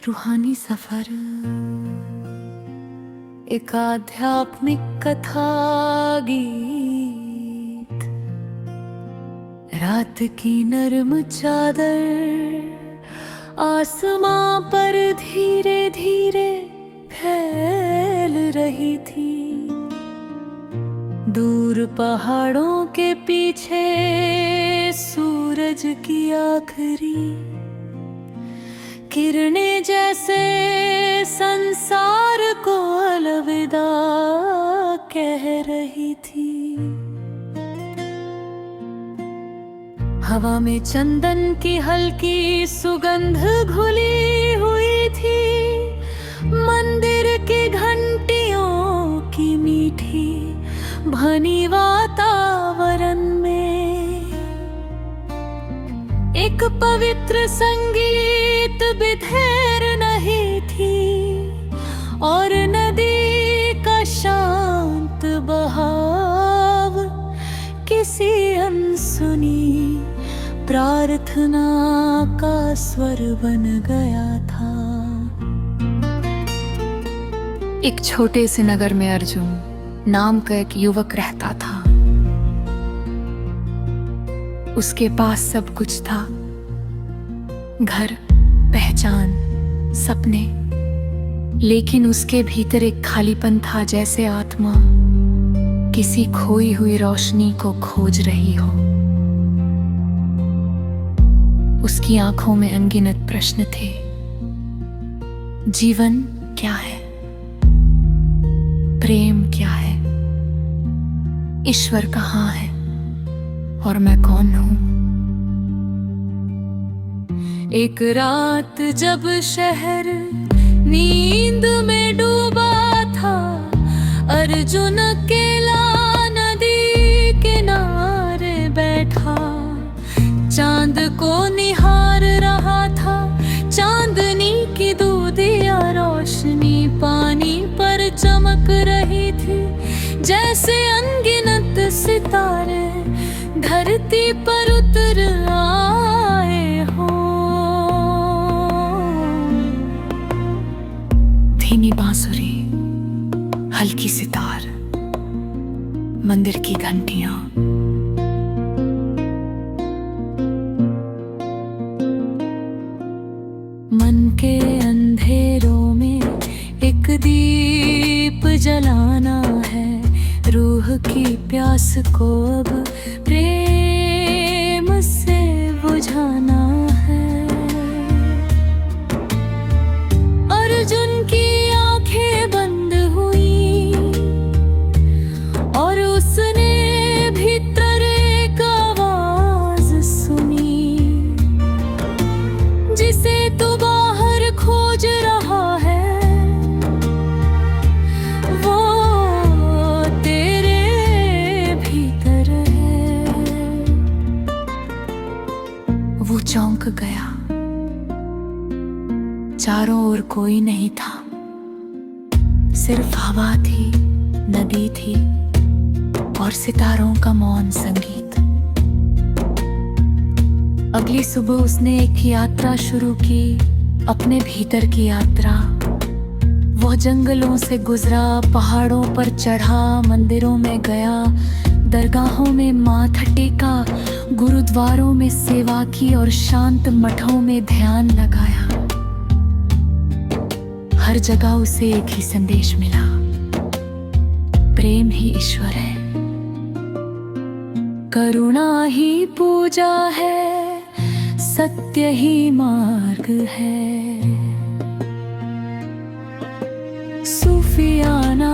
रूहानी सफर, एक आध्यात्मिक कथा गीत, रात की नरम चादर आसमां पर धीरे धीरे फैल रही थी। दूर पहाड़ों के पीछे सूरज की आखिरी किरणें जैसे संसार को अलविदा कह रही थी। हवा में चंदन की हल्की सुगंध घुली हुई थी। मंदिर की घंटियों की मीठी ध्वनि वातावरण में एक पवित्र संगीत बिखेर नहीं थी, और नदी का शांत बहाव किसी अनसुनी प्रार्थना का स्वर बन गया था। एक छोटे से नगर में अर्जुन नाम का एक युवक रहता था। उसके पास सब कुछ था, घर, पहचान, सपने, लेकिन उसके भीतर एक खालीपन था, जैसे आत्मा किसी खोई हुई रोशनी को खोज रही हो। उसकी आंखों में अनगिनत प्रश्न थे। जीवन क्या है? प्रेम क्या है? ईश्वर कहाँ है? और मैं कौन हूं? एक रात जब शहर नींद में डूबा था, अर्जुन अकेला नदी किनारे बैठा चांद को निहार रहा था। चांदनी की दूधिया रोशनी पानी पर चमक रही थी, जैसे अनगिनत सितारे धरती पर उतर आए हो। धीमी बांसुरी, हल्की सितार, मंदिर की घंटियां, मन के अंधेरों में एक दीप जलाना है। रूह की प्यास को अब प्रेम से बुझाना है। अर्जुन की आंखें बंद हुई और उसने भीतर एक आवाज सुनी, जिसे तू बाहर खोज रहा है, वो तेरे भीतर है। वो चौंक गया। चारों ओर कोई नहीं था, सिर्फ हवा थी, नदी थी और सितारों का मौन संगीत। अगली सुबह उसने एक यात्रा शुरू की, अपने भीतर की यात्रा। वह जंगलों से गुजरा, पहाड़ों पर चढ़ा, मंदिरों में गया, दरगाहों में माथा टेका, गुरुद्वारों में सेवा की और शांत मठों में ध्यान लगाया। हर जगह उसे एक ही संदेश मिला, प्रेम ही ईश्वर है, करुणा ही पूजा है, सत्य ही मार्ग है। सूफियाना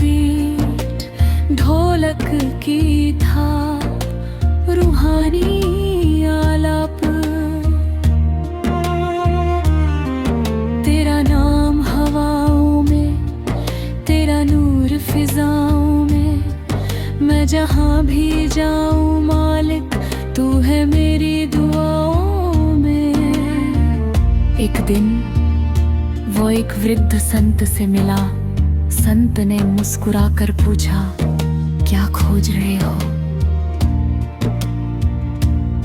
बीट ढोलक की था, रूहानी आलाप, तेरा नाम हवाओं में, तेरा नूर फिजाओं में। मैं जहां भी जाऊं मालिक, तू है मेरी दुआओं में। एक दिन वो एक वृद्ध संत से मिला। संत ने मुस्कुराकर पूछा, क्या खोज रहे हो?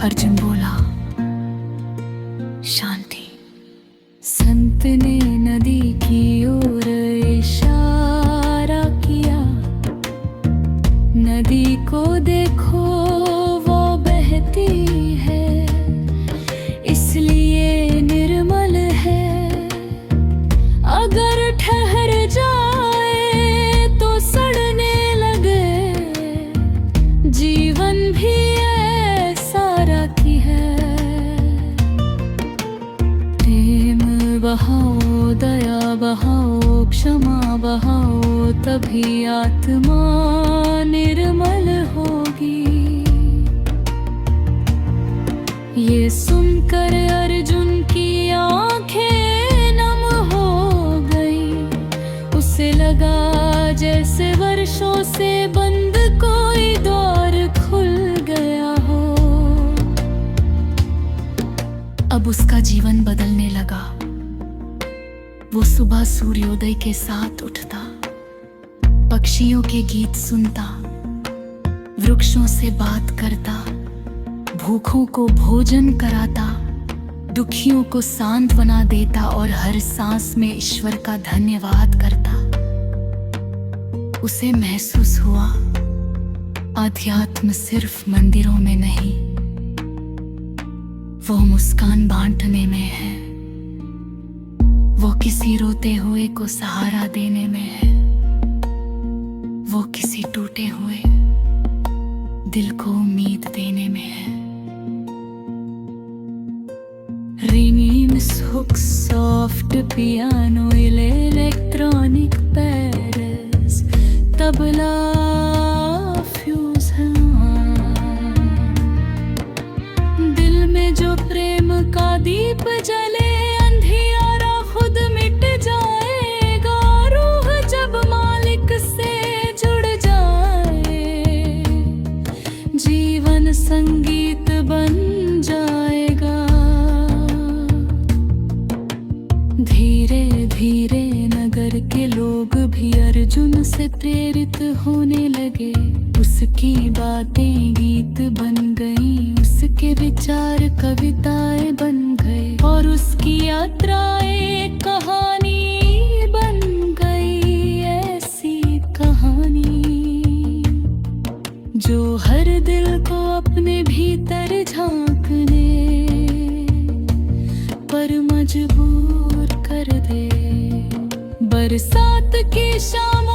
अर्जुन बोला, शांति। संत ने तभी आत्मा निर्मल होगी। ये सुनकर अर्जुन की आंखें नम हो गई। उसे लगा जैसे वर्षों से बंद कोई द्वार खुल गया हो। अब उसका जीवन बदलने लगा। वो सुबह सूर्योदय के साथ उठता, पक्षियों के गीत सुनता, वृक्षों से बात करता, भूखों को भोजन कराता, दुखियों को सांत्वना देता और हर सांस में ईश्वर का धन्यवाद करता। उसे महसूस हुआ अध्यात्म सिर्फ मंदिरों में नहीं, वो मुस्कान बांटने में है। वो किसी रोते हुए को सहारा देने में है। वो किसी टूटे हुए दिल को उम्मीद देने में है। Ringing hooks, soft piano, electronic Paris, tabla fusion. दिल में जो प्रेम का दीप जले, अंधियारा खुद मिट जाएगा। रूह जब मालिक से जुड़ जाए, जीवन संगीत बन जाएगा। धीरे धीरे नगर के लोग भी अर्जुन से प्रेरित होने लगे। उसकी बातें गीत बन गईं, उसके विचार कविताएं बन गए और उसकी यात्राएं कहानी बन गई। ऐसी कहानी जो हर दिल को अपने भीतर झांकने पर मजबूर कर दे। बरसात की शाम